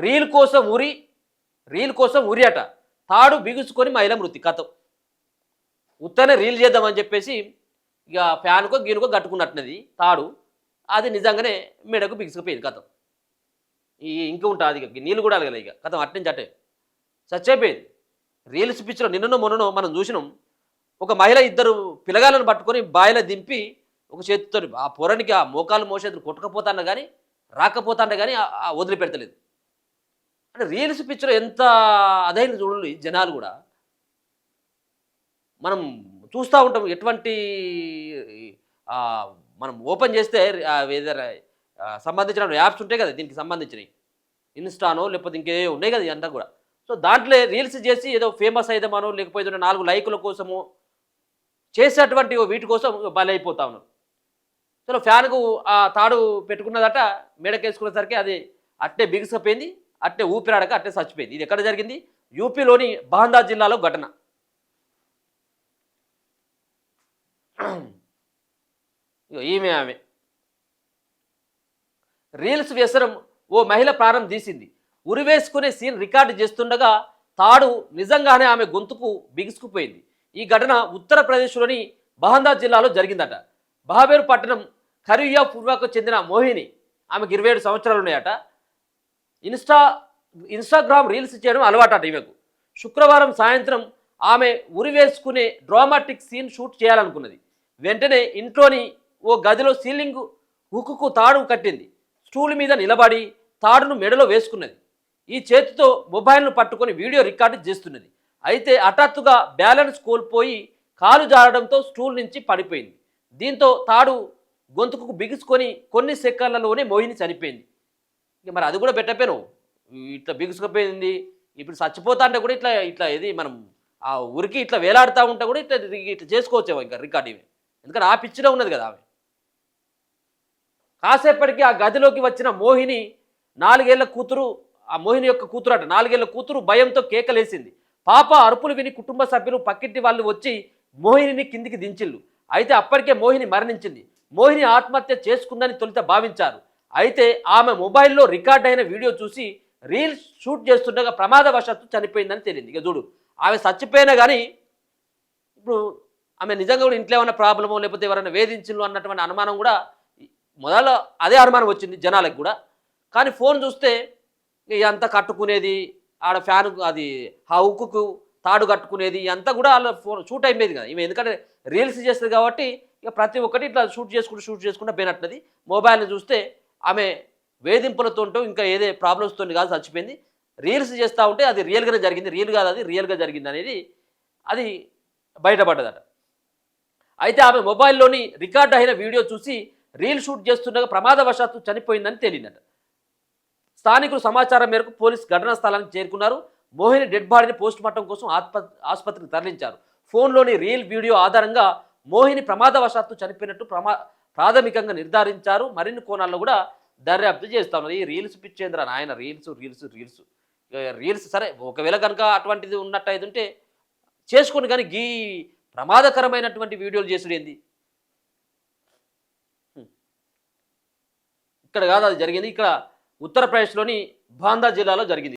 Reel కోసం ఉరి reel కోసం ఉరి అట. తాడు బిగుసుకొని మహిళ మృతి కథం. ఉత్తనే రీల్ చేద్దామని చెప్పేసి ఇక ఫ్యాన్కో గీనుకో కట్టుకున్నట్టున్నది తాడు. అది నిజంగానే మెడకు బిగుసుకుపోయింది కథం. ఇంకా ఉంటుంది ఇక నీళ్ళు కూడా అలగలే ఇక కథం అట్నుంచి అట్టే చచ్చిపోయింది. రీల్స్ పిచ్చిలో నిన్ననో మొన్ననో మనం చూసినాం. ఒక మహిళ ఇద్దరు పిల్లగాళ్ళను పట్టుకొని బాయిలో దింపి ఒక చేతితో ఆ పొరనికి ఆ మోకాలు మోసేది కొట్టకపోతాను కానీ రాకపోతాంటే కానీ వదిలిపెడతలేదు. అంటే రీల్స్ పిక్చర్ ఎంత అదైన చూడండి జనాలు కూడా. మనం చూస్తూ ఉంటాం ఎటువంటి మనం ఓపెన్ చేస్తే ఏదైనా సంబంధించిన యాప్స్ ఉంటాయి కదా దీనికి సంబంధించినవి, ఇన్స్టానో లేకపోతే ఇంకే ఉన్నాయి కదా ఇదంతా కూడా. సో దాంట్లో రీల్స్ చేసి ఏదో ఫేమస్ అయిదామనో లేకపోతే 4 లైకుల కోసమో చేసేటువంటి వీటి కోసం బలైపోతా ఉన్నారు. సో ఫ్యాన్కు ఆ తాడు పెట్టుకున్నదట, మేడకేసుకునేసరికి అది అట్టే బిగుసుకుపోయింది, అట్టే ఊపిరాడక అట్టే చచ్చిపోయింది. ఇది ఎక్కడ జరిగింది? యూపీలోని బాందా జిల్లాలో ఘటన. ఈమె ఆమె రీల్స్ వ్యసనం ఓ మహిళ ప్రాణం తీసింది. ఉరివేసుకునే సీన్ రికార్డు చేస్తుండగా తాడు నిజంగానే ఆమె గొంతుకు బిగుసుకుపోయింది. ఈ ఘటన ఉత్తరప్రదేశ్లోని బహందా జిల్లాలో జరిగిందట. బహాబేరు పట్టణం ఖరియా పూర్వకు చెందిన మోహిని, ఆమెకు 27 సంవత్సరాలు ఉన్నాయట. ఇన్స్టాగ్రామ్ రీల్స్ చేయడం అలవాటట ఈమెకు. శుక్రవారం సాయంత్రం ఆమె ఉరివేసుకునే డ్రామాటిక్ సీన్ షూట్ చేయాలనుకున్నది. వెంటనే ఇంట్లోని ఓ గదిలో సీలింగ్ హుక్కు తాడు కట్టింది. స్టూల్ మీద నిలబడి తాడును మెడలో వేసుకున్నది. ఈ చేతితో మొబైల్ను పట్టుకొని వీడియో రికార్డు చేస్తున్నది. అయితే హఠాత్తుగా బ్యాలెన్స్ కోల్పోయి కాలు జారడంతో స్టూల్ నుంచి పడిపోయింది. దీంతో తాడు గొంతుకు బిగుసుకొని కొన్ని సెకండ్లలోనే మోహిని చనిపోయింది. ఇక మరి అది కూడా పెట్టపోయాను, ఇట్లా బిగుసుకుపోయింది. ఇప్పుడు చచ్చిపోతా అంటే కూడా ఇట్లా ఇట్లా ఇది మనం ఆ ఉరికి ఇట్లా వేలాడుతూ ఉంటే కూడా ఇట్లా ఇట్లా చేసుకోవచ్చేమో ఇంకా రికార్డ్ ఇవి. ఎందుకంటే ఆ పిచ్చిలో ఉన్నది కదా ఆమె. కాసేపటికి ఆ గదిలోకి వచ్చిన మోహిని 4 ఏళ్ల కూతురు, ఆ మోహిని యొక్క కూతురు అట, 4 ఏళ్ల కూతురు భయంతో కేకలేసింది. పాప అరుపులు విని కుటుంబ సభ్యులు పక్కింటి వాళ్ళు వచ్చి మోహినిని కిందికి దించిళ్ళు. అయితే అప్పటికే మోహిని మరణించింది. మోహిని ఆత్మహత్య చేసుకుందని తొలుత భావించారు. అయితే ఆమె మొబైల్లో రికార్డ్ అయిన వీడియో చూసి రీల్స్ షూట్ చేస్తుండగా ప్రమాదవశాత్తు చనిపోయిందని తేలింది. ఇక చూడు, ఆమె చచ్చిపోయినా కానీ ఇప్పుడు ఆమె నిజంగా కూడా ఇంట్లో ఏమైనా ప్రాబ్లమో లేకపోతే ఎవరైనా వేధించిందో అన్నటువంటి అనుమానం కూడా మొదల అదే అనుమానం వచ్చింది జనాలకు కూడా. కానీ ఫోన్ చూస్తే ఇదంతా కట్టుకునేది, ఆడ ఫ్యాన్ అది ఆ ఉక్కుకు తాడు కట్టుకునేది అంతా కూడా వాళ్ళ ఫోన్ షూట్ అయిపోయేది కదా. ఈమె ఎందుకంటే రీల్స్ చేస్తుంది కాబట్టి ఇక ప్రతి ఒక్కటి ఇట్లా షూట్ చేసుకుంటూ పోయినట్లది. మొబైల్ని చూస్తే ఆమె వేధింపులతో ఇంకా ఏదే ప్రాబ్లమ్స్తో కాదు చచ్చిపోయింది. రీల్స్ చేస్తూ ఉంటే అది రియల్గానే జరిగింది, రీల్ కాదు అది రియల్గా జరిగింది అనేది అది బయటపడ్డదట. అయితే ఆమె మొబైల్లోని రికార్డ్ అయిన వీడియో చూసి రీల్ షూట్ చేస్తుండగా ప్రమాదవశాత్తు చనిపోయిందని తేలిందట. స్థానికులు సమాచారం మేరకు పోలీసు ఘటనా స్థలానికి చేరుకున్నారు. మోహిని డెడ్ బాడీని పోస్టుమార్టం కోసం ఆసుపత్రికి తరలించారు. ఫోన్లోని రీల్ వీడియో ఆధారంగా మోహిని ప్రమాదవశాత్తు చనిపోయినట్టు ప్రాథమికంగా నిర్ధారించారు. మరిన్ని కోణాల్లో కూడా దర్యాప్తు చేస్తా ఉన్నారు. ఈ రీల్స్ పిచ్చేంద్ర నాయన, రీల్స్ సరే ఒకవేళ కనుక అటువంటిది ఉన్నట్టు ఉంటే చేసుకోండి, కానీ గీ ప్రమాదకరమైనటువంటి వీడియోలు చేసుడు ఏంది? ఇక్కడ కాదు అది జరిగింది, ఇక్కడ ఉత్తరప్రదేశ్లోని బాందా జిల్లాలో జరిగింది.